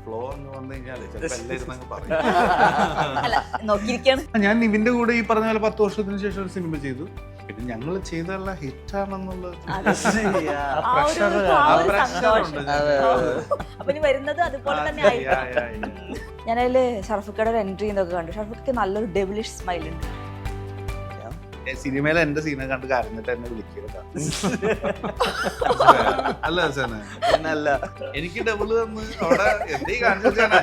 Flow എന്ന് വന്നു കഴിഞ്ഞാല് ചിലപ്പോ എല്ലാവരും അങ്ങ് പറയും. അല്ല നോക്കിയിരിക്കാണ്. ഞാൻ നിവിന്റെ കൂടെ ഈ പറഞ്ഞ പോലെ 10 വർഷത്തിന് ശേഷം ഒരു സിനിമ ചെയ്തു. പിന്നെ ഞങ്ങൾ ചെയ്തല്ല ഹിറ്റാണെന്നുള്ളത് അപ്പൊ ഇനി വരുന്നത് അതുപോലെ തന്നെ ആയിരിക്കും. ഞാനതില് ഷർഫുക്കയുടെ ഒരു എൻട്രി എന്നൊക്കെ കണ്ടു. ഷർഫുക്ക് നല്ലൊരു ഡെവിളിഷ് സ്മൈൽ ഉണ്ട്. സിനിമയിൽ എന്റെ സീനെ കണ്ട് കരഞ്ഞിട്ട് എന്നെ വിളിക്കുക. അല്ല പിന്നല്ല, എനിക്ക് ഡബിള് തന്ന് അവിടെ എന്തേ കാണിച്ചാണ്.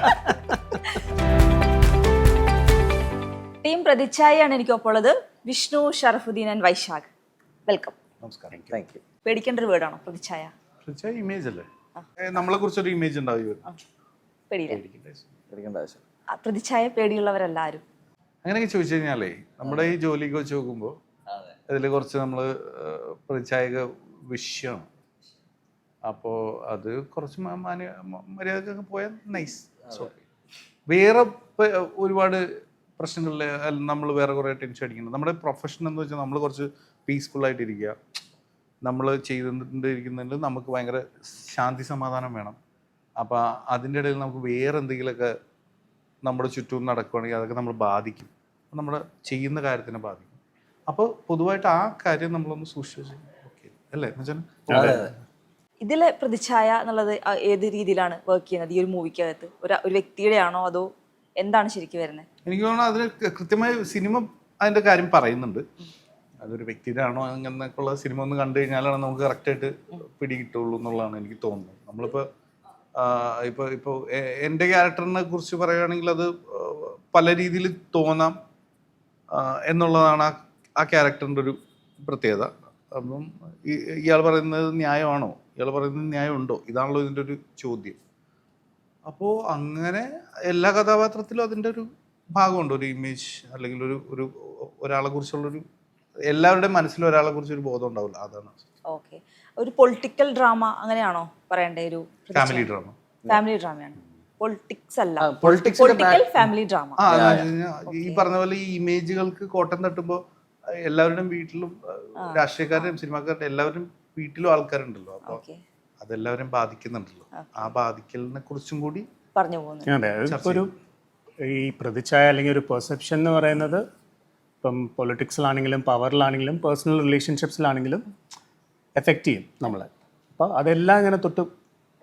ടീം പ്രതിച്ഛായാണ് എനിക്കൊപ്പം ഉള്ളത്. വിഷ്ണു, ഷറഫുദ്ദീൻ ആൻഡ് വൈശാഖ്. വെൽക്കം. നമസ്കാരം. Thank you. പേടിക്കേണ്ട ഒരു വേർഡാണോ പ്രതിച്ഛായ? ഇമേജ് അല്ലേ, നമ്മളെ കുറിച്ചൊരു ഇമേജ് ഉണ്ടാവും. പേടിക്കേണ്ട ആവശ്യം. പ്രതിച്ഛായ പേടിയുള്ളവരെല്ലാരും അങ്ങനെയൊക്കെ ചോദിച്ചു കഴിഞ്ഞാലേ നമ്മുടെ ഈ ജോലിക്ക് വെച്ച് നോക്കുമ്പോൾ അതിൽ കുറച്ച് നമ്മൾ പ്രതിച്ഛായക വിഷയമാണ്. അപ്പോൾ അത് കുറച്ച് മര്യാദക്കൊക്കെ പോയാൽ നൈസ്. വേറെ ഒരുപാട് പ്രശ്നങ്ങളിൽ നമ്മൾ വേറെ കുറേ ടെൻഷൻ അടിക്കണം. നമ്മുടെ പ്രൊഫഷൻ എന്ന് വെച്ചാൽ നമ്മൾ കുറച്ച് പീസ്ഫുള്ളായിട്ടിരിക്കുക. നമ്മൾ ചെയ്തുകൊണ്ടിരിക്കുന്നതിൽ നമുക്ക് ഭയങ്കര ശാന്തി സമാധാനം വേണം. അപ്പോൾ അതിൻ്റെ ഇടയിൽ നമുക്ക് വേറെ എന്തെങ്കിലുമൊക്കെ നമ്മുടെ ചുറ്റും നടക്കുകയാണെങ്കിൽ അതൊക്കെ നമ്മൾ ബാധിക്കും, നമ്മുടെ ചെയ്യുന്ന കാര്യത്തിനെ ബാധിക്കും. അപ്പോൾ പൊതുവായിട്ട് ആ കാര്യം നമ്മളൊന്ന് സൂക്ഷിച്ച് ഓക്കെ അല്ലേ എന്നുവെച്ചാൽ. ഇതിലെ പ്രതിച്ഛായ എന്നുള്ളത് ഏത് രീതിയിലാണ് വർക്ക് ചെയ്യുന്നത് ഈ ഒരു മൂവിക്കകത്ത്? ഒരു വ്യക്തിയുടെ ആണോ അതോ എന്താണ് ശരിക്കും വരുന്നത്? എനിക്ക് തോന്നുന്നു അതിന് കൃത്യമായി സിനിമ അതിൻ്റെ കാര്യം പറയുന്നുണ്ട്. അതൊരു വ്യക്തിയുടെ ആണോ അങ്ങനെയൊക്കെ ഉള്ള സിനിമ ഒന്ന് കണ്ടു കഴിഞ്ഞാലാണ് നമുക്ക് കറക്റ്റായിട്ട് പിടികിട്ടുള്ളൂ എന്നുള്ളതാണ് എനിക്ക് തോന്നുന്നത്. നമ്മളിപ്പോൾ ഇപ്പോൾ എൻ്റെ ക്യാരക്ടറിനെ കുറിച്ച് പറയുകയാണെങ്കിൽ അത് പല രീതിയിൽ തോന്നാം എന്നുള്ളതാണ് ആ ക്യാരക്ടറിൻ്റെ ഒരു പ്രത്യേകത. അപ്പം ഇയാൾ പറയുന്നത് ന്യായമാണോ, ഇയാൾ പറയുന്നത് ന്യായമുണ്ടോ, ഇതാണല്ലോ ഇതിൻ്റെ ഒരു ചോദ്യം. അപ്പോൾ അങ്ങനെ എല്ലാ കഥാപാത്രത്തിലും അതിൻ്റെ ഒരു ഭാഗമുണ്ട്, ഒരു ഇമേജ് അല്ലെങ്കിൽ ഒരാളെ കുറിച്ചുള്ളൊരു എല്ലാവരുടെയും മനസ്സിൽ ഒരാളെ കുറിച്ചൊരു ബോധം ഉണ്ടാവില്ല. അതാണ്. ഓക്കെ. ഒരു പൊളിറ്റിക്കൽ ഡ്രാമ അങ്ങനെയാണോ പറയണ്ടേ? ഒരു ഫാമിലി ഡ്രാമ. ഫാമിലി ഡ്രാമയാണ്, പൊളിറ്റിക്സ് അല്ല. Political family drama. ഈ പറഞ്ഞ പോലെ ഈ ഇമേജുകൾക്ക് കോട്ടം തട്ടുമ്പോൾ എല്ലാവരുടെയും വീട്ടിലും രാഷ്ട്രീയക്കാരുടെയും സിനിമാക്കാരുടെയും എല്ലാവരും വീട്ടിലും ആൾക്കാരുണ്ടല്ലോ. അപ്പോൾ അതെല്ലാവരും ബാധിക്കുന്നുണ്ടല്ലോ. ആ ബാധിക്കലിനെ കുറിച്ചും കൂടി പറഞ്ഞു പോകുന്നു. അതെ, ഒരു ഈ പ്രതിച്ഛായ അല്ലെങ്കിൽ ഒരു പെർസെപ്ഷൻ എന്ന് പറയുന്നത് ഇപ്പം പൊളിറ്റിക്സിലാണെങ്കിലും പവറിലാണെങ്കിലും പേഴ്സണൽ റിലേഷൻഷിപ്സിലാണെങ്കിലും എഫക്റ്റ് ചെയ്യും നമ്മളെ. അപ്പോൾ അതെല്ലാം ഇങ്ങനെ തൊട്ട്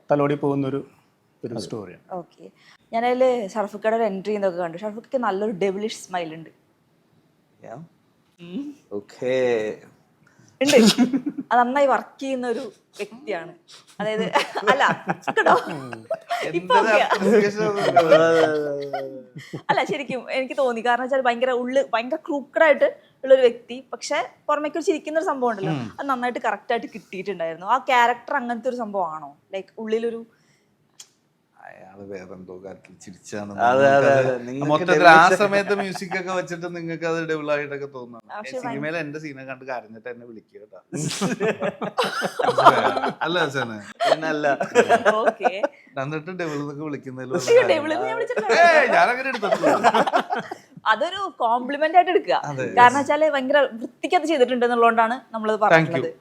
തലോടി പോകുന്നൊരു സ്റ്റോറിയാണ്. ഓക്കെ. ഞാനതിൽ ഷർഫുക്കയുടെ ഒരു എൻട്രി എന്നൊക്കെ കണ്ടു. ഷർഫുക്ക് നല്ലൊരു ഡെവിളിഷ് സ്മൈൽ ഉണ്ട്. ഉണ്ട്. അത് നന്നായി വർക്ക് ചെയ്യുന്ന ഒരു വ്യക്തിയാണ്. അതായത് അല്ല കേട്ടോ, ഇപ്പൊ അല്ല ശരിക്കും എനിക്ക് തോന്നി. കാരണം വെച്ചാൽ ഭയങ്കര ക്രൂക്കഡായിട്ട് ഉള്ളൊരു വ്യക്തി, പക്ഷെ പുറമേക്ക് ഒരു ചിരിക്കുന്ന ഒരു സംഭവം ഉണ്ടല്ലോ, അത് നന്നായിട്ട് കറക്റ്റ് ആയിട്ട് കിട്ടിയിട്ടുണ്ടായിരുന്നു. ആ ക്യാരക്ടർ അങ്ങനത്തെ ഒരു സംഭവം ആണോ? ലൈക്ക് ഉള്ളിലൊരു അയാള് വേറെന്തോ കാര്യത്തിൽ ചിരിച്ചാണ് മൊത്തത്തിൽ ആ സമയത്ത് മ്യൂസിക് ഒക്കെ വെച്ചിട്ട് നിങ്ങൾക്ക് അത് ഡെവിളായിട്ടൊക്കെ തോന്നുന്നു. സിനിമയിൽ എന്റെ സീനെ കണ്ട് കരഞ്ഞിട്ട് എന്നെ വിളിക്കുക കേട്ടോ. അല്ല പിന്നല്ല, എന്നിട്ട് ഡെവിളെന്നൊക്കെ വിളിക്കുന്നതിൽ ഞാനങ്ങനെ എടുത്തിട്ടുള്ളൂ. അതൊരു കോംപ്ലിമെന്റ് ആയിട്ട് എടുക്കുക. കാരണം വെച്ചാല് ഭയങ്കര വൃത്തിക്കത് ചെയ്തിട്ടുണ്ട് എന്നുള്ളതുകൊണ്ടാണ് നമ്മളത് പറഞ്ഞത്.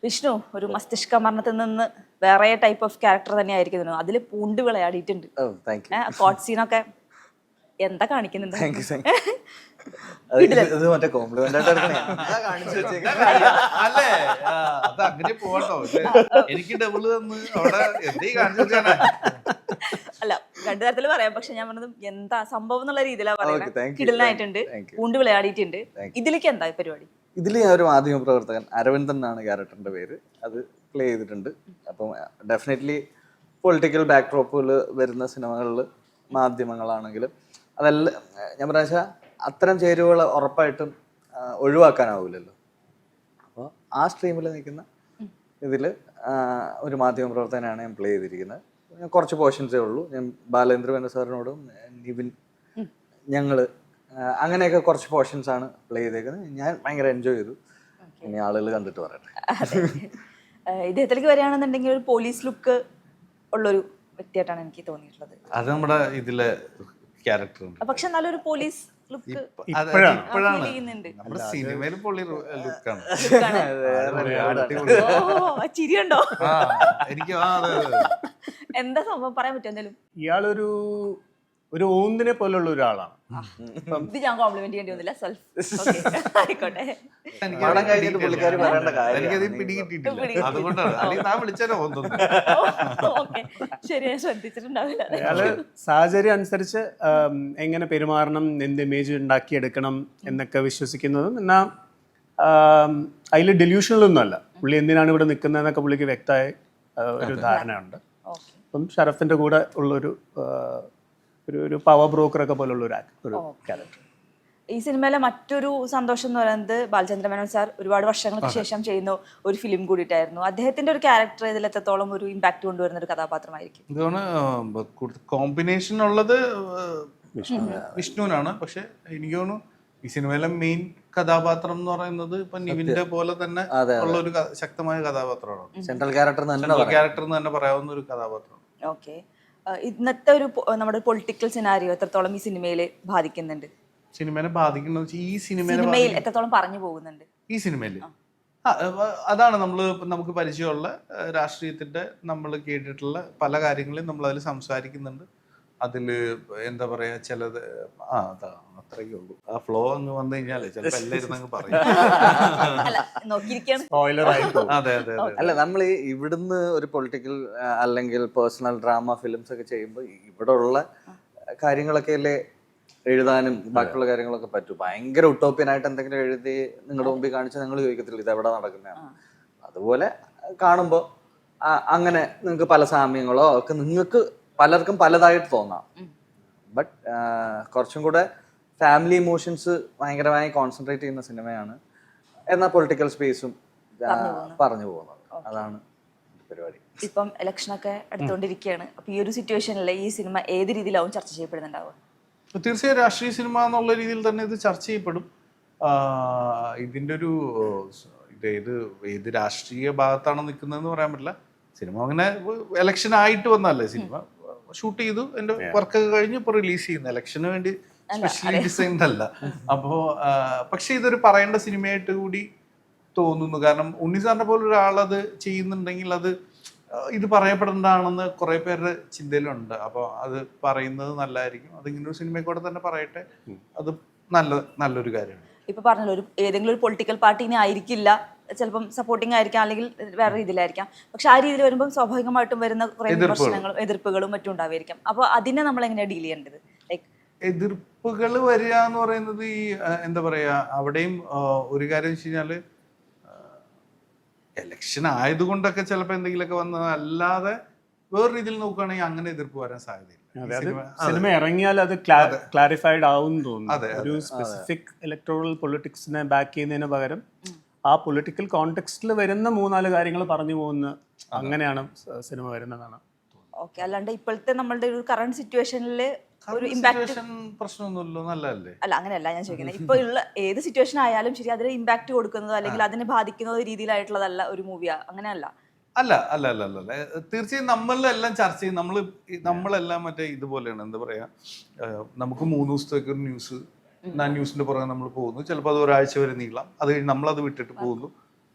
വിഷ്ണു ഒരു മസ്തിഷ്ക മരണത്തിൽ നിന്ന് വേറെ ടൈപ്പ് ഓഫ് ക്യാരക്ടർ തന്നെ ആയിരിക്കുന്നു. അതിൽ പൂണ്ട് വിളയാടിയിട്ടുണ്ട്. കോട്ട് സീനൊക്കെ എന്താ കാണിക്കുന്നുണ്ട്? അല്ലേ അത് അങ്ങനെ പോകട്ടോ. എനിക്ക് ഡബിള് തന്ന് അവിടെ എന്തേ കാണിച്ചാണ്. അല്ല രണ്ടു തരത്തില് പറയാം, പക്ഷെ ഞാൻ പറഞ്ഞത് എന്താ സംഭവം എന്നുള്ള രീതിയിലാണ് പറയുന്നത്. കിടലായിട്ടുണ്ട്, പൂണ്ട് വിളയാടിയിട്ടുണ്ട്. ഇതിലേക്ക് എന്താ പരിപാടി? ഇതിൽ ഞാൻ ഒരു മാധ്യമ പ്രവർത്തകൻ, അരവിന്ദൻ എന്നാണ് ക്യാരക്ടറിന്റെ പേര്, അത് പ്ലേ ചെയ്തിട്ടുണ്ട്. അപ്പം ഡെഫിനറ്റ്ലി പൊളിറ്റിക്കൽ ബാക്ക്ഡ്രോപ്പുകൾ വരുന്ന സിനിമകളിൽ മാധ്യമങ്ങളാണെങ്കിലും അതെല്ലാം ഞാൻ പറഞ്ഞ വെച്ചാൽ അത്തരം ചേരുവകൾ ഉറപ്പായിട്ടും ഒഴിവാക്കാനാവില്ലല്ലോ. അപ്പോൾ ആ സ്ട്രീമിൽ നിൽക്കുന്ന ഇതിൽ ഒരു മാധ്യമ പ്രവർത്തകനാണ് ഞാൻ പ്ലേ ചെയ്തിരിക്കുന്നത്. കുറച്ച് പോർഷൻസേ ഉള്ളൂ. ഞാൻ ബാലേന്ദ്ര മേനോൻ സാറിനോടും നിവിൻ ഞങ്ങൾ അങ്ങനെയൊക്കെ കുറച്ച് പോർഷൻസ് ആണ് പ്ലേ ചെയ്തേക്കുന്നത്. ഞാൻ ഭയങ്കര എൻജോയ് ചെയ്തു. ഇനി ആളുകൾ കണ്ടിട്ട് പറയട്ടെ. ഇദ്ദേഹത്തിലേക്ക് വരികയാണെന്നുണ്ടെങ്കിൽ ഒരു പോലീസ് ലുക്ക് ഉള്ളൊരു വ്യക്തിയായിട്ടാണ് എനിക്ക് തോന്നിയിട്ടുള്ളത്. അത് നമ്മുടെ ഇതിലെ ക്യാരക്ടർ, പക്ഷെ നല്ലൊരു പോലീസ് ലുക്ക് നമ്മുടെ സിനിമയിൽ പൊള്ളി ലുക്കാണ്. ചിരിയുണ്ടോ? എനിക്ക് എന്താ സംഭവം പറയാൻ പറ്റുമോ എന്തെങ്കിലും? ഇയാളൊരു ഓന്തിനെ പോലുള്ള ഒരാളാണ്. ഇത് ഞാൻ കോംപ്ലിമെന്റ് ചെയ്യേണ്ടി വന്നില്ല. ആയിക്കോട്ടെ. പടം കഴിഞ്ഞിട്ട് പുള്ളിക്കാരി പറയേണ്ട എനിക്കത് കാര്യം പിടികിട്ടിയിട്ടില്ല, അതുകൊണ്ടാണ്. അല്ലെങ്കിൽ ഞാൻ വിളിച്ചാലോ തോന്നുന്നു. ഓക്കെ, ശരി, ഞാൻ ശ്രദ്ധിച്ചിട്ടുണ്ടാവില്ല. അയാള് സാഹചര്യം അനുസരിച്ച് എങ്ങനെ പെരുമാറണം, എന്ത് ഇമേജ് ഉണ്ടാക്കിയെടുക്കണം എന്നൊക്കെ വിശ്വസിക്കുന്നതും, എന്നാൽ അതിൽ ഡെല്യൂഷണലൊന്നുമല്ല. പുള്ളി എന്തിനാണ് ഇവിടെ നിൽക്കുന്നതെന്നൊക്കെ പുള്ളിക്ക് വ്യക്തമായ ഒരു ധാരണ ഉണ്ട്. അപ്പം ഷറഫിന്റെ കൂടെ ഉള്ളൊരു ഒരു പവർ ബ്രോക്കറൊക്കെ പോലുള്ള ഒരു ക്യാരക്ടർ. ഈ സിനിമയിലെ മറ്റൊരു സന്തോഷം എന്ന് പറയുന്നത് ബാലചന്ദ്ര മേനോൻ സാർ ഒരുപാട് വർഷങ്ങൾക്ക് ശേഷം ചെയ്യുന്ന ഒരു ഫിലിം കൂടിയിട്ടായിരുന്നു. അദ്ദേഹത്തിന്റെ ഒരു ക്യാരക്ടർ ഇതിൽ എത്രത്തോളം ഒരു ഇമ്പാക്ട് കൊണ്ടുവരുന്ന ഒരു കഥാപാത്രമായിരിക്കും? ഇതാണ് കോമ്പിനേഷൻ ഉള്ളത് വിഷ്ണുവിനാണ്. പക്ഷെ എനിക്ക് തോന്നുന്നു ഈ സിനിമയിലെ മെയിൻ കഥാപാത്രം എന്ന് പറയുന്നത് ഇപ്പൊ നിവിന്റെ പോലെ തന്നെ ഉള്ള ഒരു ശക്തമായ കഥാപാത്രമാണ്. സെൻട്രൽ ക്യാരക്ടർ എന്ന് തന്നെ പറയാവുന്ന ഒരു കഥാപാത്രം. ഓക്കെ, ഇന്നത്തെ ഒരു നമ്മുടെ പൊളിറ്റിക്കൽ സിനാരിയോ എത്രത്തോളം ഈ സിനിമയിൽ ബാധിക്കുന്നുണ്ട്? സിനിമയെ ബാധിക്കുന്നത് ഈ സിനിമയിൽ എത്രത്തോളം പറഞ്ഞു പോകുന്നുണ്ട് ഈ സിനിമയിൽ അതാണ് നമുക്ക് പരിചയമുള്ള രാഷ്ട്രീയത്തിന്റെ നമ്മൾ കേട്ടിട്ടുള്ള പല കാര്യങ്ങളും നമ്മൾ അതിൽ സംസാരിക്കുന്നുണ്ട്. അതില് എന്താ പറയാ, ചിലത് അതാ അത്രയേ ഉള്ളൂ. ആ ഫ്ലോ അങ്ങ് വന്നു കഴിഞ്ഞാല് ചിലപ്പോ എല്ലാവരും അങ്ങ് പറയും. അതെ അതെ അതെ. അല്ല, നമ്മൾ ഇവിടുന്ന് ഒരു പൊളിറ്റിക്കൽ അല്ലെങ്കിൽ പേഴ്സണൽ ഡ്രാമ ഫിലിംസ് ഒക്കെ ചെയ്യുമ്പോൾ ഇവിടെ ഉള്ള കാര്യങ്ങളൊക്കെ അല്ലേ എഴുതാനും ബാക്കിയുള്ള കാര്യങ്ങളൊക്കെ പറ്റും. ഭയങ്കര ഉട്ടോപ്യനായിട്ട് എന്തെങ്കിലും എഴുതി നിങ്ങളുടെ മുമ്പിൽ കാണിച്ചാൽ നിങ്ങൾ ചോദിക്കത്തില്ല ഇത് എവിടെ നടക്കുന്നതാണ്. അതുപോലെ കാണുമ്പോൾ അങ്ങനെ നിങ്ങൾക്ക് പല സാമ്യങ്ങളോ ഒക്കെ നിങ്ങൾക്ക് പലർക്കും പലതായിട്ട് തോന്നാം. ബട്ട് കുറച്ചും കൂടെ ഫാമിലി ഇമോഷൻസ് ഭയങ്കരമായി കോൺസെൻട്രേറ്റ് ചെയ്യുന്ന സിനിമയാണ്. എന്നാൽ പൊളിറ്റിക്കൽ സ്പേസും പറഞ്ഞു പോകുന്നത്. അതാണ് പരിപാടി. ഇപ്പം ഇലക്ഷനൊക്കെ എടുത്തുകൊണ്ടിരിക്കുകയാണ്. അപ്പൊ ഈ ഒരു സിറ്റുവേഷനിൽ ഈ സിനിമ ഏത് രീതിയിലാവും ചർച്ച ചെയ്യപ്പെടുന്നുണ്ടാവുക? തീർച്ചയായും രാഷ്ട്രീയ സിനിമ എന്നുള്ള രീതിയിൽ തന്നെ ഇത് ചർച്ച ചെയ്യപ്പെടും. ഇതിൻ്റെ ഒരു ഏത് രാഷ്ട്രീയ ഭാഗത്താണ് നിൽക്കുന്നതെന്ന് പറയാൻ പറ്റില്ല. സിനിമ അങ്ങനെ എലക്ഷൻ ആയിട്ട് വന്നല്ലേ, സിനിമ ഷൂട്ട് ചെയ്തു, എൻ്റെ വർക്കൊക്കെ കഴിഞ്ഞ് ഇപ്പോൾ റിലീസ് ചെയ്യുന്നു. ഇലക്ഷന് വേണ്ടി സ്പെഷ്യലി ഡിസൈൻഡ് അല്ല. അപ്പോൾ പക്ഷെ ഇതൊരു പറയേണ്ട സിനിമയായിട്ട് കൂടി തോന്നുന്നു. കാരണം ഉണ്ണിസാറിനെ പോലെ ഒരാളത് ചെയ്യുന്നുണ്ടെങ്കിൽ അത് ഇത് പറയപ്പെടേണ്ടതാണെന്ന് കുറേ പേരുടെ ചിന്തയിലുണ്ട്. അപ്പോൾ അത് പറയുന്നത് നല്ലതായിരിക്കും. അതിങ്ങനെ ഒരു സിനിമയിൽ കൂടെ തന്നെ പറയട്ടെ, അത് നല്ലൊരു കാര്യമാണ്. ഇപ്പൊ പറഞ്ഞല്ലോ, ഏതെങ്കിലും ഒരു പൊളിറ്റിക്കൽ പാർട്ടിനെ ആയിരിക്കില്ല, ചിലപ്പം സപ്പോർട്ടിങ് ആയിരിക്കാം, അല്ലെങ്കിൽ വേറെ രീതിയിലായിരിക്കാം. പക്ഷെ ആ രീതിയിൽ വരുമ്പോൾ സ്വാഭാവികമായിട്ടും വരുന്ന കുറേ വിമർശനങ്ങളും എതിർപ്പുകളും മറ്റും ഉണ്ടാവുമായിരിക്കും. അപ്പോൾ അതിനെ നമ്മൾ എങ്ങനെയാണ് ഡീൽ ചെയ്യേണ്ടത്? ലൈക്ക് എതിർപ്പുകൾ വരിക എന്ന് പറയുന്നത് ഈ എന്താ പറയാ, അവിടെയും ഒരു കാര്യം വെച്ച് കഴിഞ്ഞാല് എലക്ഷൻ ആയതുകൊണ്ടൊക്കെ ചിലപ്പോൾ എന്തെങ്കിലുമൊക്കെ വന്നത് അല്ലാതെ വേറെ രീതിയിൽ നോക്കുകയാണെങ്കിൽ അങ്ങനെ എതിർപ്പ് വരാൻ സാധ്യതയില്ല. സിനിമ ഇറങ്ങിയാൽ അത് ക്ലാരിഫൈഡ് ആവും തോന്നുന്നു. ഒരു സ്പെസിഫിക് ഇലക്ടോറൽ പൊളിറ്റിക്സിനെ ബാക്ക് ചെയ്യുന്നതിന് പകരം ആ പൊളിറ്റിക്കൽ കോണ്ടെക്സ്റ്റിൽ വരുന്ന 3-4 കാര്യങ്ങൾ പറഞ്ഞു പോകുന്ന അങ്ങനെയാണ് സിനിമ വരുന്നതാണ്. ഓക്കെ, അല്ലാണ്ട് ഇപ്പോഴത്തെ നമ്മളുടെ ഒരു കറണ്ട് സിറ്റുവേഷനിൽ ഒരു ഇമ്പാക്ട് പ്രശ്നമൊന്നുമില്ലോ, നല്ലതല്ലേ? അല്ല, അങ്ങനെയല്ല ഞാൻ ചോദിക്കുന്നത്. ഇപ്പൊ ഉള്ള ഏത് സിറ്റുവേഷൻ ആയാലും ശരി, അതിന് ഇമ്പാക്ട് കൊടുക്കുന്നതോ അല്ലെങ്കിൽ അതിനെ ബാധിക്കുന്ന രീതിയിലായിട്ടുള്ളതല്ല ഒരു മൂവിയാ, അങ്ങനെയല്ല. അല്ല അല്ല അല്ല അല്ല അല്ല തീർച്ചയായും നമ്മളെല്ലാം ചർച്ച ചെയ്യും. നമ്മളെല്ലാം മറ്റേ ഇതുപോലെയാണ്, എന്താ പറയാ, നമുക്ക് 3 ദിവസത്തേക്ക് ഒരു ന്യൂസ്, ന്യൂസിന്റെ പുറകെ നമ്മൾ പോകുന്നു. ചിലപ്പോൾ അത് ഒരാഴ്ച വരെ നീളാം. അത് കഴിഞ്ഞ് നമ്മളത് വിട്ടിട്ട് പോകുന്നു,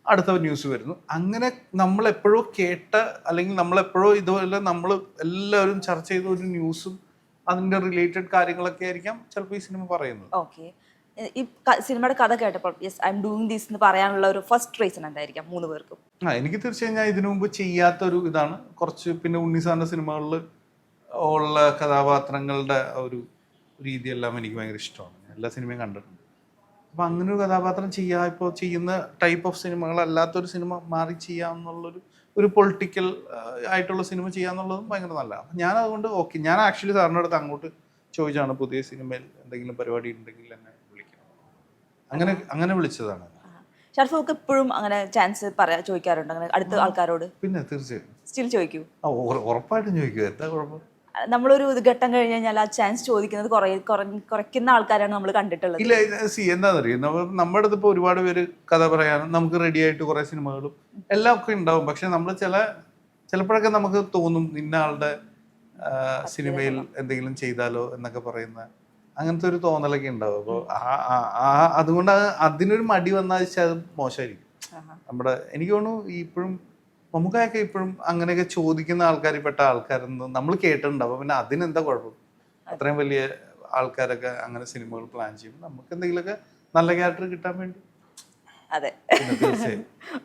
അടുത്ത ന്യൂസ് വരുന്നു. അങ്ങനെ നമ്മളെപ്പോഴോ കേട്ട അല്ലെങ്കിൽ നമ്മളെപ്പോഴോ ഇതുപോലെ നമ്മൾ എല്ലാവരും ചർച്ച ചെയ്ത ഒരു ന്യൂസും അതിന്റെ റിലേറ്റഡ് കാര്യങ്ങളൊക്കെ ആയിരിക്കാം ചിലപ്പോൾ ഈ സിനിമ പറയുന്നത്. ഓക്കെ, ഈ സിനിമയുടെ കഥ കേട്ടപ്പോൾ yes I am doing this എന്ന് പറയാനുള്ള ഒരു ഫസ്റ്റ് റീസൺ എന്തായിരിക്കാം 3 പേർക്കും? എനിക്ക് തീർച്ചയായും ഞാൻ ഇതിനു മുമ്പ് ചെയ്യാത്തൊരു ഇതാണ്. കുറച്ച് പിന്നെ ഉണ്ണിസാറിന്റെ സിനിമകളിൽ ഉള്ള കഥാപാത്രങ്ങളുടെ ഒരു രീതിയെല്ലാം എനിക്ക് ഭയങ്കര ഇഷ്ടമാണ്. എല്ലാ സിനിമയും കണ്ടിട്ടുണ്ട്. അപ്പം അങ്ങനെ ഒരു കഥാപാത്രം ഇപ്പോൾ ചെയ്യുന്ന ടൈപ്പ് ഓഫ് സിനിമകളല്ലാത്തൊരു സിനിമ മാറി ചെയ്യാമെന്നുള്ളൊരു പൊളിറ്റിക്കൽ ആയിട്ടുള്ള സിനിമ ചെയ്യാന്നുള്ളതും ഭയങ്കര നല്ലതാണ്. അപ്പം ഞാൻ അതുകൊണ്ട് ഓക്കെ, ഞാൻ ആക്ച്വലി സാറിൻ്റെ അടുത്ത് അങ്ങോട്ട് ചോദിച്ചാണ് പുതിയ സിനിമയിൽ എന്തെങ്കിലും പരിപാടി ഉണ്ടെങ്കിൽ എന്നെ വിളിക്കണം. അങ്ങനെ വിളിച്ചതാണ്. ഷർഫുക്ക് എപ്പോഴും അങ്ങനെ ചാൻസ് ചോദിക്കാറുണ്ട് അങ്ങനെ അടുത്ത ആൾക്കാരോട്? പിന്നെ തീർച്ചയായും സ്റ്റിൽ ചോദിക്കൂ? ഉറപ്പായിട്ടും ചോദിക്കൂ. എന്താ കുഴപ്പം? നമ്മളൊരു ഘട്ടം കഴിഞ്ഞ് കഴിഞ്ഞാൽ ആ ചാൻസ് ചോദിക്കുന്നത് കുറയ്ക്കുന്ന ആൾക്കാരാണ് നമ്മൾ കണ്ടിട്ടുള്ളത്. ഇല്ല, എന്താണെന്നറിയാം, നമ്മുടെ അടുത്ത് ഇപ്പോൾ ഒരുപാട് പേര് കഥ പറയാനും നമുക്ക് റെഡി ആയിട്ട് കുറേ സിനിമകളും എല്ലാം ഒക്കെ ഉണ്ടാവും. പക്ഷെ നമ്മൾ ചിലപ്പോഴൊക്കെ നമുക്ക് തോന്നും ഇന്ന ആളുടെ സിനിമയിൽ എന്തെങ്കിലും ചെയ്താലോ എന്നൊക്കെ പറയുന്ന അങ്ങനത്തെ ഒരു തോന്നലൊക്കെ ഉണ്ടാവും. അപ്പോൾ അതുകൊണ്ട് അതിനൊരു മടി വന്നാൽ അത് മോശമായിരിക്കും. എനിക്ക് തോന്നുന്നു ഇപ്പോഴും നമുക്കൊക്കെ ഇപ്പോഴും അങ്ങനെയൊക്കെ ചോദിക്കുന്ന ആൾക്കാരിൽ പെട്ട ആൾക്കാരെന്ന് നമ്മൾ കേട്ടിട്ടുണ്ട്. അപ്പൊ പിന്നെ അതിനെന്താ കുഴപ്പം? അത്രയും വലിയ ആൾക്കാരൊക്കെ അങ്ങനെ സിനിമകൾ പ്ലാൻ ചെയ്യും, നമുക്ക് എന്തെങ്കിലുമൊക്കെ നല്ല ക്യാരക്ടർ കിട്ടാൻ വേണ്ടി. അതെ.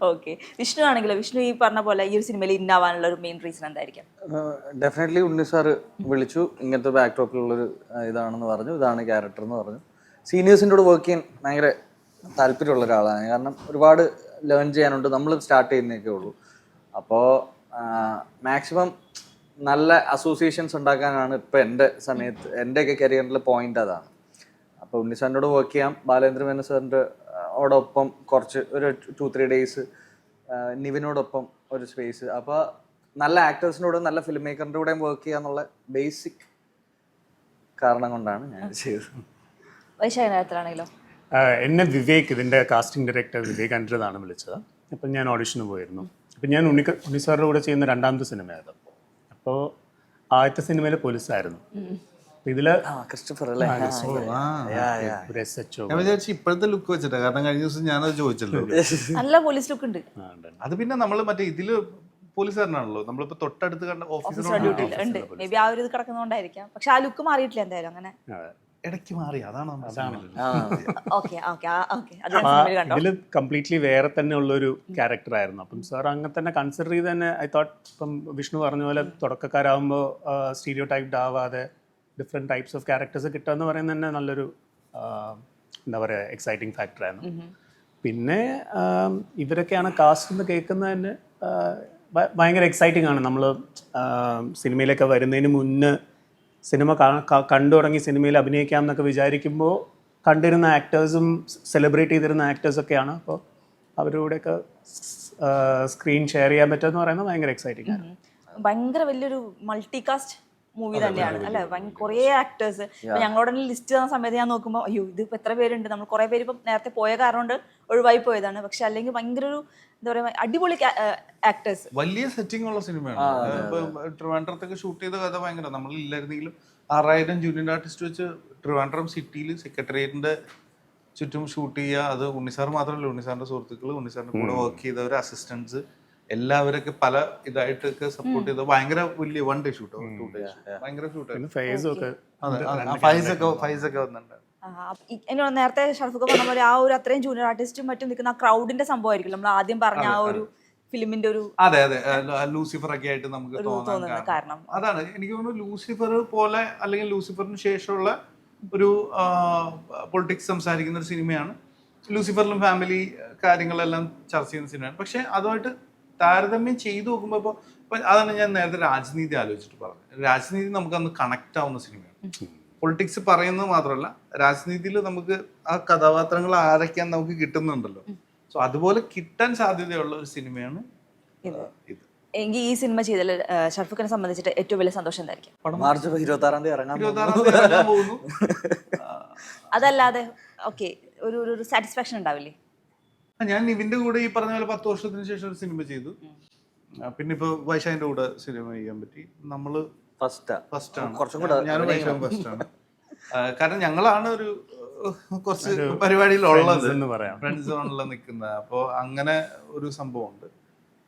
ഓക്കെ, വിഷ്ണു ആണെങ്കിലോ, വിഷ്ണു ഈ പറഞ്ഞ പോലെ ഈ ഒരു സിനിമയിൽ ഇന്നാവാനുള്ള ഒരു മെയിൻ റീസൺ എന്തായിരിക്കും? ഡെഫിനറ്റ്ലി ഉണ്ണി സാറ് വിളിച്ചു, ഇങ്ങനത്തെ ബാക്ക് ഡ്രോപ്പിലുള്ളൊരു ഇതാണെന്ന് പറഞ്ഞു, ഇതാണ് ക്യാരക്ടർ എന്ന് പറഞ്ഞു. സീനിയേഴ്സിൻ്റെ കൂടെ വർക്ക് ചെയ്യാൻ ഭയങ്കര താല്പര്യമുള്ള ഒരാളാണ്. കാരണം ഒരുപാട് ലേൺ ചെയ്യാനുണ്ട്, നമ്മൾ സ്റ്റാർട്ട് ചെയ്യുന്നതൊക്കെ ഉള്ളൂ. അപ്പോൾ മാക്സിമം നല്ല അസോസിയേഷൻസ് ഉണ്ടാക്കാനാണ് ഇപ്പം എൻ്റെ സമയത്ത് എൻ്റെയൊക്കെ കരിയറിലെ പോയിന്റ് അതാണ്. അപ്പോൾ ഉണ്ണി സാറിൻ്റെ വർക്ക് ചെയ്യാം, ബാലേന്ദ്ര മേനോൻ സാറിൻ്റെ ഓടൊപ്പം കുറച്ച് ഒരു 2-3 days, നിവിനോടൊപ്പം ഒരു സ്പേസ്. അപ്പോൾ നല്ല ആക്ടേഴ്സിനോട് നല്ല ഫിലിം മേക്കറിൻ്റെ കൂടെയും വർക്ക് ചെയ്യുക എന്നുള്ള ബേസിക് കാരണം കൊണ്ടാണ് ഞാൻ ചെയ്തത്. വൈശാഖനാണെങ്കിലോ? എന്നെ വിവേക്, ഇതിൻ്റെ കാസ്റ്റിംഗ് ഡയറക്ടർ വിവേക് അൻഡ്രതാണ് വിളിച്ചത്. അപ്പം ഞാൻ ഓഡിഷന് പോയിരുന്നു. അപ്പം ഞാൻ ഉണ്ണി സാറിൻ്റെ കൂടെ ചെയ്യുന്ന 2ാമത്തെ സിനിമയായിരുന്നു. അപ്പോൾ ആദ്യത്തെ സിനിമയിൽ പോലീസായിരുന്നു. ഇതില് ക്രിസ്റ്റഫർ അല്ലേ? ഞാൻ വിചാരിച്ചു ഇപ്പോഴത്തെ ലുക്ക് വെച്ചിട്ടാ, കാരണം കഴിഞ്ഞ ദിവസം ഞാനത് ചോദിച്ചല്ലോ. നല്ല പോലീസ് ലുക്ക് ഉണ്ട്. അത് പിന്നെ നമ്മള് മറ്റേ ഇതില് പോലീസുകാരനാണല്ലോ, നമ്മളിപ്പോ തൊട്ടടുത്ത് കണ്ട ഓഫീസർ ഡ്യൂട്ടിയിൽ ഉണ്ട്. മേ ബി ആ ഒരു ഇത് കിടക്കുന്നതുകൊണ്ടായിരിക്കാം. പക്ഷെ ആ ലുക്ക് മാറിയിട്ടില്ല എന്തായാലും. അങ്ങനെ ഇടയ്ക്ക് മാറി, അതാണ് ഇതില് കംപ്ലീറ്റ്ലി വേറെ തന്നെ ഉള്ളൊരു ക്യാരക്ടർ ആയിരുന്നു. അപ്പം സാർ അങ്ങനെ തന്നെ കൺസിഡർ ചെയ്ത് തന്നെ ഐ തോട്ട്, ഇപ്പം വിഷ്ണു പറഞ്ഞ പോലെ തുടക്കക്കാരാകുമ്പോൾ സ്റ്റീരിയോ ടൈപ്ഡ് ആവാതെ ഡിഫറെൻറ്റ് ടൈപ്സ് ഓഫ് ക്യാരക്ടേഴ്സ് കിട്ടുക എന്ന് പറയുന്നത് തന്നെ നല്ലൊരു എന്താ പറയുക എക്സൈറ്റിംഗ് ഫാക്ടറായിരുന്നു. പിന്നെ ഇവരൊക്കെയാണ് കാസ്റ്റ് എന്ന് കേൾക്കുന്നത് തന്നെ ഭയങ്കര എക്സൈറ്റിംഗ് ആണ്. നമ്മൾ സിനിമയിലൊക്കെ വരുന്നതിന് മുന്നേ സിനിമ കണ്ടു തുടങ്ങി സിനിമയിൽ അഭിനയിക്കാം എന്നൊക്കെ വിചാരിക്കുമ്പോൾ കണ്ടിരുന്ന ആക്ടേഴ്സും സെലിബ്രേറ്റ് ചെയ്തിരുന്ന ആക്ടേഴ്സൊക്കെയാണ്. അപ്പോൾ അവരോടൊക്കെ സ്ക്രീൻ ഷെയർ ചെയ്യാൻ പറ്റുമെന്ന് പറയുന്നത് ഭയങ്കര എക്സൈറ്റിംഗ് ആണ്. ഭയങ്കര വലിയൊരു മൾട്ടി കാസ്റ്റ് മൂവി തന്നെയാണ് അല്ലെ? കുറേ ആക്ടേഴ്സ്. ഞങ്ങളോട് ലിസ്റ്റ് തന്ന സമയത്ത് ഞാൻ നോക്കുമ്പോൾ അയ്യോ ഇതിപ്പോൾ എത്ര പേരുണ്ട്, നമ്മൾ കുറേ പേര് ഇപ്പം നേരത്തെ പോയ കാരണം കൊണ്ട് ഒഴിവായി പോയതാണ്. പക്ഷെ അല്ലെങ്കിൽ ഭയങ്കര ഒരു എന്താ പറയുക അടിപൊളി ആക്ടേഴ്സ്, വലിയ സെറ്റിംഗ് ഉള്ള സിനിമയാണ്. ട്രിവാൻഡ്രത്തൊക്കെ ഷൂട്ട് ചെയ്ത കഥ ഭയങ്കര, നമ്മളില്ലായിരുന്നെങ്കിലും 6000 ജൂനിയർ ആർട്ടിസ്റ്റ് വെച്ച് ട്രിവാൻഡ്രം സിറ്റിയിൽ സെക്രട്ടേറിയറ്റിന്റെ ചുറ്റും ഷൂട്ട് ചെയ്യുക. അത് ഉണ്ണിസാർ മാത്രമല്ല, ഉണ്ണിസാറിന്റെ സുഹൃത്തുക്കൾ, ഉണ്ണിസാറിന്റെ കൂടെ വർക്ക് ചെയ്തവർ, അസിസ്റ്റൻസ് എല്ലാവരൊക്കെ പല ഇതായിട്ടൊക്കെ സപ്പോർട്ട് ചെയ്ത ഭയങ്കര വലിയ 1 day ഷൂട്ടോ 2 days ഭയങ്കര ഷൂട്ട്. ഫൈസൊക്കെ വന്നിട്ടുണ്ട്. എന്നോട് നേരത്തെ ഷർഫൊക്കെ പറഞ്ഞ പോലെ ആ ഒരു അത്രയും ജൂനിയർ ആർട്ടിസ്റ്റും മറ്റും നിൽക്കുന്ന ആ ക്രൗഡിന്റെ സംഭവമായിരിക്കും നമ്മൾ ആദ്യം പറഞ്ഞ ആ ഒരു ഫിലിമിന്റെ ഒരു അതെ ലൂസിഫർ ഒക്കെ ആയിട്ട് നമുക്ക് തോന്നാൻ കാരണം അതാണ്. എനിക്ക് തോന്നുന്നു ലൂസിഫർ പോലെ അല്ലെങ്കിൽ ലൂസിഫറിന് ശേഷമുള്ള ഒരു പൊളിറ്റിക്സ് സംസാരിക്കുന്ന ഒരു സിനിമയാണ്. ലൂസിഫറിലും ഫാമിലി കാര്യങ്ങളെല്ലാം ചർച്ച ചെയ്യുന്ന സിനിമയാണ്. പക്ഷെ അതുമായിട്ട് താരതമ്യം ചെയ്തു നോക്കുമ്പോൾ ഇപ്പൊ അതാണ് ഞാൻ നേരത്തെ രാജനീതി ആലോചിച്ചിട്ട് പറഞ്ഞത്. രാജനീതി നമുക്ക് അന്ന് കണക്ട് ആവുന്ന സിനിമയാണ്. പൊളിറ്റിക്സ് പറയുന്നത് മാത്രമല്ല, രാജനീതിയിൽ നമുക്ക് ആ കഥാപാത്രങ്ങൾ ആരൊക്കെയാന്ന് നമുക്ക് കിട്ടുന്നുണ്ടല്ലോ. സോ അതുപോലെ കിട്ടാൻ സാധ്യതയുള്ള ഒരു സിനിമയാണ് ഇത്. എങ്കിൽ ഈ സിനിമ ചെയ്തതിൽ ഷർഫുഖിനെ സംബന്ധിച്ചിട്ട് ഏറ്റവും വലിയ സന്തോഷം എന്തായിരിക്കും? മാർച്ച് 26 ഇറങ്ങാൻ പോകുന്നു. അതല്ലാതെ ഓക്കെ ഒരു സാറ്റിസ്ഫാക്ഷൻ ഉണ്ടാവില്ലേ? ഞാൻ നിവിന്റെ കൂടെ ഈ പറഞ്ഞ പോലെ 10 വർഷത്തിന് ശേഷം ഒരു സിനിമ ചെയ്തു. പിന്നെ ഇപ്പൊ വൈശാഖിന്റെ കൂടെ സിനിമ ചെയ്യാൻ പറ്റി. നമ്മള് ഫസ്റ്റ് ആണ്, ഞാനും വൈശാഖും ഫസ്റ്റ് ആണ്. കാരണം ഞങ്ങളാണ് ഒരു കുറച്ച് പരിപാടിയിലുള്ളത്, ഫ്രണ്ട്സ് സോണില് നിൽക്കുന്നത്. അപ്പോ അങ്ങനെ ഒരു സംഭവമുണ്ട്.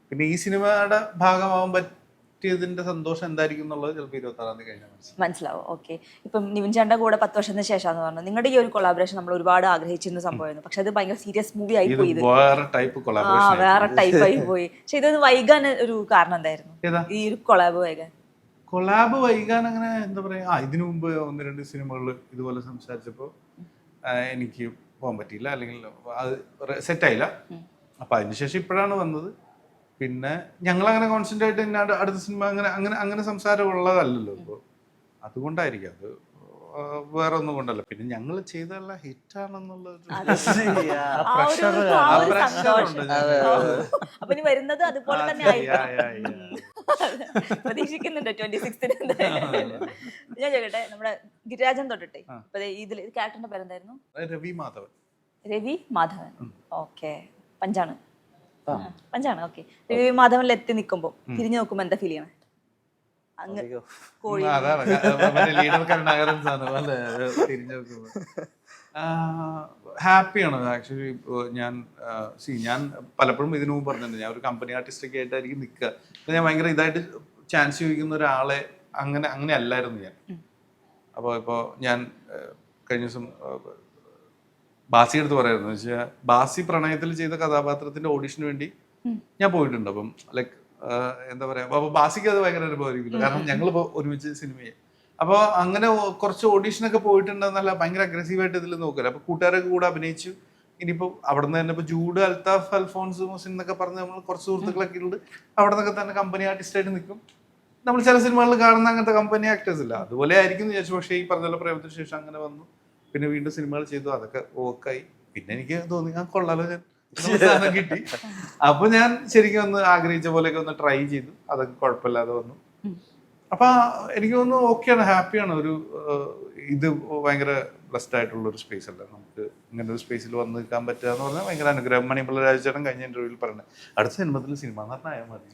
പിന്നെ ഈ സിനിമയുടെ ഭാഗമാവാൻ പറ്റിയതിന്റെ സന്തോഷം എന്തായിരിക്കും എന്നുള്ളത് ചിലപ്പോൾ 26 കഴിഞ്ഞാൽ മനസ്സിലാവും. ഓക്കെ, ഇപ്പം നിവിൻ ചേട്ടന്റെ കൂടെ 10 വർഷത്തിന് ശേഷമാണെന്ന് പറഞ്ഞു. നിങ്ങളുടെ ഈ ഒരു കൊളാബറേഷൻ നമ്മൾ ഒരുപാട് ആഗ്രഹിച്ചിരുന്ന സംഭവമായിരുന്നു. പക്ഷെ അത് ഭയങ്കര സീരിയസ് മൂവി ആയി പോയി, വേറെ ടൈപ്പ് ആയി പോയി. പക്ഷെ ഇതൊന്ന് വൈകാൻ ഒരു കാരണം എന്തായിരുന്നു? ഈ ഒരു കൊളാബ് വൈകാൻ അങ്ങനെ എന്താ പറയാ, ഇതിനു മുമ്പ് 1-2 സിനിമകൾ ഇതുപോലെ സംസാരിച്ചപ്പോൾ എനിക്ക് പോകാൻ പറ്റിയില്ല, അല്ലെങ്കിൽ അത് സെറ്റായില്ല. അപ്പൊ അതിനുശേഷം ഇപ്പോഴാണ് വന്നത്. പിന്നെ ഞങ്ങളങ്ങനെ കോൺസ്റ്റന്റ് ആയിട്ട് അടുത്ത സിനിമ അങ്ങനെ സംസാരം ഉള്ളതല്ലല്ലോ. ഇപ്പോൾ അതുകൊണ്ടായിരിക്കും, അത് വേറെ ഒന്നും കൊണ്ടല്ല. പിന്നെ ഞങ്ങൾ ചെയ്തല്ല ഹിറ്റാണെന്നുള്ളത് വരുന്നത് അതുപോലെ തന്നെ പ്രതീക്ഷിക്കുന്നുണ്ട് 26th. ഞാൻ ചോദിക്കട്ടെ, നമ്മുടെ ഗിരിരാജൻ തൊട്ടിട്ടെ ഇപ്പൊ ഇതിൽ ക്യാരക്ടറിന്റെ പേരെന്തായിരുന്നു? രവി മാധവൻ. ഓക്കെ, പഞ്ചാണ്. ഓക്കെ, രവി മാധവനിൽ എത്തി നിൽക്കുമ്പോ തിരിഞ്ഞു നോക്കുമ്പോ എന്താ ഫീൽ ചെയ്യണേ? ഹാപ്പിയാണ് ആക്ച്വലി. ഞാൻ ഞാൻ പലപ്പോഴും ഇതിനു മുമ്പ് പറഞ്ഞിട്ടുണ്ട്, ഞാൻ ഒരു കമ്പനി ആർട്ടിസ്റ്റൊക്കെ ആയിട്ടായിരിക്കും നിൽക്കുക. ഞാൻ ഭയങ്കര ഇതായിട്ട് ചാൻസ് ചോദിക്കുന്ന ഒരാളെ അങ്ങനെ അല്ലായിരുന്നു ഞാൻ. അപ്പോൾ ഇപ്പോൾ ഞാൻ കഴിഞ്ഞ ദിവസം ബാസി എടുത്ത് പറയായിരുന്നു വെച്ചാൽ, ബാസി പ്രണയത്തിൽ ചെയ്ത കഥാപാത്രത്തിന്റെ ഓഡിഷന് വേണ്ടി ഞാൻ പോയിട്ടുണ്ട്. അപ്പം ലൈക്ക് എന്താ പറയാ, അപ്പൊ ബാസിക്ക് അത് ഭയങ്കര അനുഭവമായിരിക്കില്ല, കാരണം ഞങ്ങളിപ്പോൾ ഒരുമിച്ച് സിനിമയെ. അപ്പോൾ അങ്ങനെ കുറച്ച് ഓഡീഷനൊക്കെ പോയിട്ടുണ്ടെന്നല്ല, ഭയങ്കര അഗ്രസീവായിട്ട് ഇതിൽ നോക്കില്ല. അപ്പൊ കൂട്ടുകാരൊക്കെ കൂടെ അഭിനയിച്ചു. ഇനിയിപ്പോൾ അവിടെ നിന്ന് തന്നെ ഇപ്പോൾ ജൂഡ്, അൽത്താഫ്, അൽഫോൺസ്, മുസിൻ എന്നൊക്കെ പറഞ്ഞ് നമ്മൾ കുറച്ച് സുഹൃത്തുക്കളൊക്കെ ഉണ്ട്. അവിടെ നിന്നൊക്കെ തന്നെ കമ്പനി ആർട്ടിസ്റ്റായിട്ട് നിൽക്കും. നമ്മൾ ചില സിനിമകളിൽ കാണുന്ന അങ്ങനത്തെ കമ്പനി ആക്ടേഴ്സ് ഇല്ല, അതുപോലെ ആയിരിക്കും എന്ന് വിചാരിച്ചു. പക്ഷേ ഈ പറഞ്ഞ പ്രേമത്തിന് ശേഷം അങ്ങനെ വന്നു, പിന്നെ വീണ്ടും സിനിമകൾ ചെയ്തു, അതൊക്കെ ഓക്കായി. പിന്നെ എനിക്ക് തോന്നി ആ കൊള്ളാലോ, ഞാൻ സാധനം കിട്ടി. അപ്പൊ ഞാൻ ശരിക്കും ഒന്ന് ആഗ്രഹിച്ച പോലെയൊക്കെ ഒന്ന് ട്രൈ ചെയ്തു, അതൊക്കെ കുഴപ്പമില്ലാതെ വന്നു. അപ്പൊ എനിക്ക് തോന്നുന്നു ഓക്കെയാണ്, ഹാപ്പിയാണ്. ഒരു ഇത് ഭയങ്കര ബ്ലസ്ഡ് ആയിട്ടുള്ള ഒരു സ്പേസ് അല്ല നമുക്ക്. ഇങ്ങനെ ഒരു സ്പേസിൽ വന്ന് നിൽക്കാൻ പറ്റുക എന്ന് പറഞ്ഞാൽ ഭയങ്കര അനുഗ്രഹം. മണിപ്പിള്ള രാജചേട്ടൻ കഴിഞ്ഞ ഇന്റർവ്യൂവിൽ പറഞ്ഞത്, അടുത്ത ജന്മത്തിൽ സിനിമ നടനായാൽ മതി.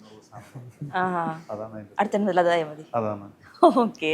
അതാണ് അടുത്ത അതാണ്. ഓക്കെ.